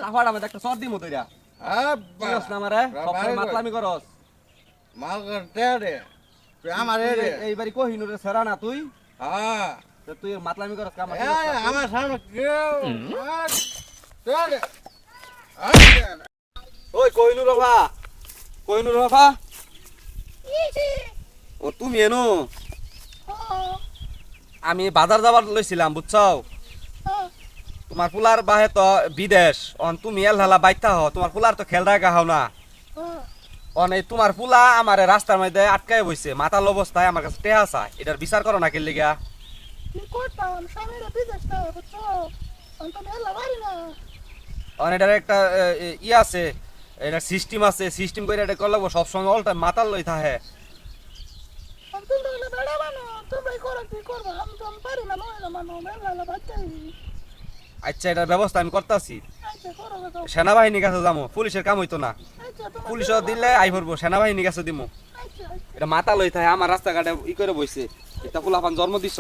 চাপাড়া মধ্যে একটা সর্দি মতো এটা বুঝছ না আমারে সবসময় মাতলামি করস মাল করতে রে তুই আমার রে এইবারই কহিনুরে সেরা না তুই হ্যাঁ তো তুই মাতলামি করস কাম আমার সামনে কেউ ওই কহিনুর বাবা ও তুমি এনো আমি বাজার যাবার লইছিলাম বুঝছো তোমার ফুলার বাহে তো বিদেশ অন তুমি এলহালা বাইতা হ তোমার ফুলার তো খেল রাখা হও না অনে তোমার ফুলা আমার রাস্তার মধ্যে আটকায় বইছে মাথার অবস্থায় আমার কাছে টেহা চায় এটার বিচার করো না কেন লিগা অনে এটার একটা ই আছে এটা সিস্টেম আছে সিস্টেম করে এটা করলে সবসময় অল টাইম মাথার লই থাকে আচ্ছা এটার ব্যবস্থা আমি করতেছি সেনাবাহিনীর কাছে যাবো পুলিশের কাম হইতো না পুলিশও দিলে আই ভরবো সেনাবাহিনীর কাছে দিমু এটা মাথা লই থাকে আমার রাস্তাঘাটে ই করে বইছে এটা ফুলাপান জন্ম দিছ